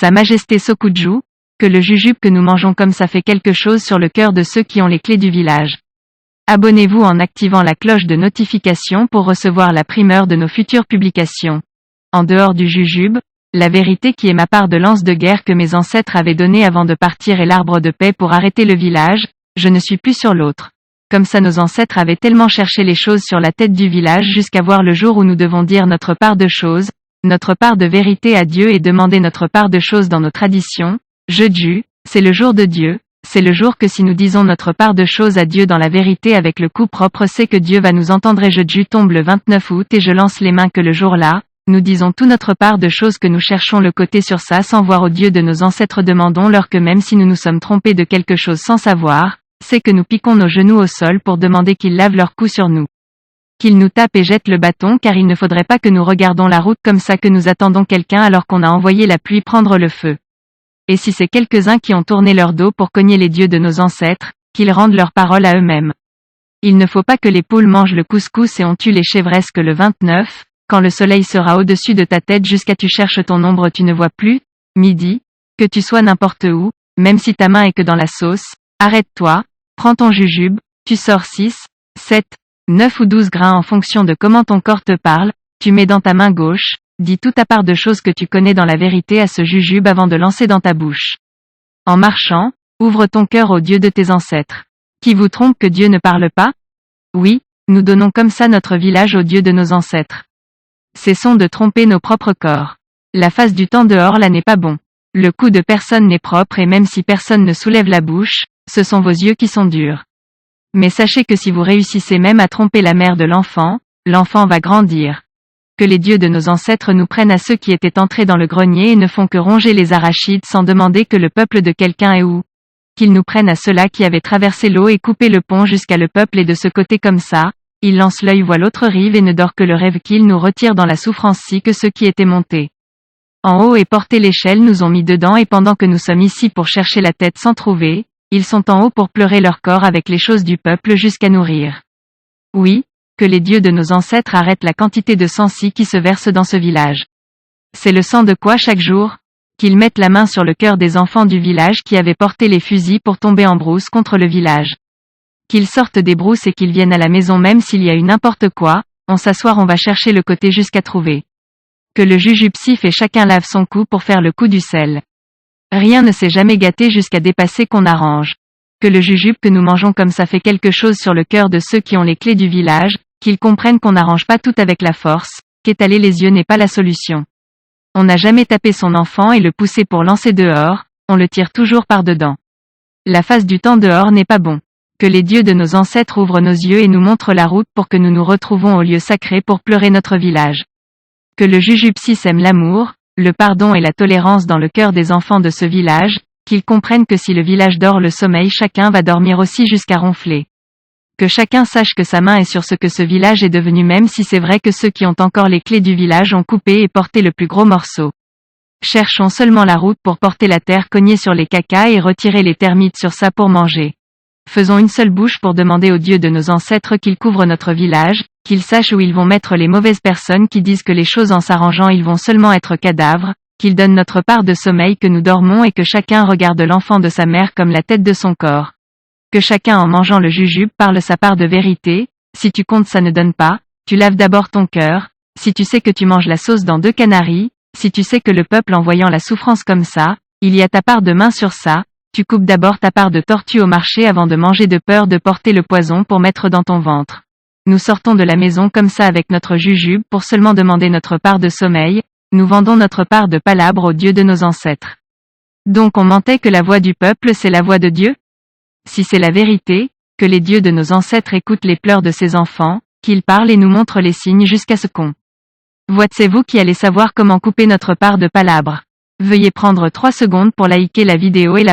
Sa Majesté Sokuju, que le jujube que nous mangeons comme ça fait quelque chose sur le cœur de ceux qui ont les clés du village. Abonnez-vous en activant la cloche de notification pour recevoir la primeur de nos futures publications. En dehors du jujube, la vérité qui est ma part de lance de guerre que mes ancêtres avaient donnée avant de partir est l'arbre de paix pour arrêter le village, je ne suis plus sur l'autre. Comme ça nos ancêtres avaient tellement cherché les choses sur la tête du village jusqu'à voir le jour où nous devons dire notre part de choses, notre part de vérité à Dieu et demander notre part de choses dans nos traditions. Jeudi, c'est le jour de Dieu, c'est le jour que si nous disons notre part de choses à Dieu dans la vérité avec le coup propre c'est que Dieu va nous entendre et Jeudi tombe le 29 août et je lance les mains que le jour-là, nous disons tout notre part de choses que nous cherchons le côté sur ça sans voir au Dieu de nos ancêtres demandons-leur que même si nous nous sommes trompés de quelque chose sans savoir, c'est que nous piquons nos genoux au sol pour demander qu'ils lavent leur cou sur nous. Qu'ils nous tapent et jettent le bâton car il ne faudrait pas que nous regardons la route comme ça que nous attendons quelqu'un alors qu'on a envoyé la pluie prendre le feu. Et si c'est quelques-uns qui ont tourné leur dos pour cogner les dieux de nos ancêtres, qu'ils rendent leur parole à eux-mêmes. Il ne faut pas que les poules mangent le couscous et on tue les chevresques le 29, quand le soleil sera au-dessus de ta tête jusqu'à tu cherches ton ombre tu ne vois plus, midi, que tu sois n'importe où, même si ta main est que dans la sauce, arrête-toi, prends ton jujube, tu sors 6, 7, 9 ou 12 grains en fonction de comment ton corps te parle, tu mets dans ta main gauche, dis toute ta part de choses que tu connais dans la vérité à ce jujube avant de lancer dans ta bouche. En marchant, ouvre ton cœur au Dieu de tes ancêtres. Qui vous trompe que Dieu ne parle pas? Oui, nous donnons comme ça notre village au Dieu de nos ancêtres. Cessons de tromper nos propres corps. La face du temps dehors là n'est pas bon. Le cou de personne n'est propre et même si personne ne soulève la bouche, ce sont vos yeux qui sont durs. Mais sachez que si vous réussissez même à tromper la mère de l'enfant va grandir. Que les dieux de nos ancêtres nous prennent à ceux qui étaient entrés dans le grenier et ne font que ronger les arachides sans demander que le peuple de quelqu'un est où. Qu'ils nous prennent à ceux-là qui avaient traversé l'eau et coupé le pont jusqu'à le peuple et de ce côté comme ça, ils lancent l'œil voient l'autre rive et ne dort que le rêve qu'ils nous retirent dans la souffrance si que ceux qui étaient montés en haut et porté l'échelle nous ont mis dedans et pendant que nous sommes ici pour chercher la tête sans trouver, ils sont en haut pour pleurer leur corps avec les choses du peuple jusqu'à nourrir. Oui, que les dieux de nos ancêtres arrêtent la quantité de sang-ci qui se verse dans ce village. C'est le sang de quoi chaque jour? Qu'ils mettent la main sur le cœur des enfants du village qui avaient porté les fusils pour tomber en brousse contre le village. Qu'ils sortent des brousses et qu'ils viennent à la maison même s'il y a eu n'importe quoi, on s'asseoir on va chercher le côté jusqu'à trouver. Que le jujube siffle et chacun lave son cou pour faire le coup du sel. Rien ne s'est jamais gâté jusqu'à dépasser qu'on arrange. Que le jujube que nous mangeons comme ça fait quelque chose sur le cœur de ceux qui ont les clés du village, qu'ils comprennent qu'on n'arrange pas tout avec la force, qu'étaler les yeux n'est pas la solution. On n'a jamais tapé son enfant et le poussé pour lancer dehors, on le tire toujours par dedans. La face du temps dehors n'est pas bon. Que les dieux de nos ancêtres ouvrent nos yeux et nous montrent la route pour que nous nous retrouvons au lieu sacré pour pleurer notre village. Que le jujube-ci sème l'amour, le pardon et la tolérance dans le cœur des enfants de ce village, qu'ils comprennent que si le village dort le sommeil chacun va dormir aussi jusqu'à ronfler. Que chacun sache que sa main est sur ce que ce village est devenu même si c'est vrai que ceux qui ont encore les clés du village ont coupé et porté le plus gros morceau. Cherchons seulement la route pour porter la terre cognée sur les cacas et retirer les termites sur ça pour manger. Faisons une seule bouche pour demander aux dieux de nos ancêtres qu'ils couvrent notre village, qu'ils sachent où ils vont mettre les mauvaises personnes qui disent que les choses en s'arrangeant ils vont seulement être cadavres, qu'ils donnent notre part de sommeil que nous dormons et que chacun regarde l'enfant de sa mère comme la tête de son corps. Que chacun en mangeant le jujube parle sa part de vérité, si tu comptes ça ne donne pas, tu laves d'abord ton cœur, si tu sais que tu manges la sauce dans 2 canaries, si tu sais que le peuple en voyant la souffrance comme ça, il y a ta part de main sur ça, tu coupes d'abord ta part de tortue au marché avant de manger de peur de porter le poison pour mettre dans ton ventre. Nous sortons de la maison comme ça avec notre jujube pour seulement demander notre part de sommeil, nous vendons notre part de palabre aux dieux de nos ancêtres. Donc on mentait que la voix du peuple c'est la voix de Dieu? Si c'est la vérité, que les dieux de nos ancêtres écoutent les pleurs de ses enfants, qu'ils parlent et nous montrent les signes jusqu'à ce qu'on. C'est vous qui allez savoir comment couper notre part de palabre. Veuillez prendre 3 secondes pour liker la vidéo et la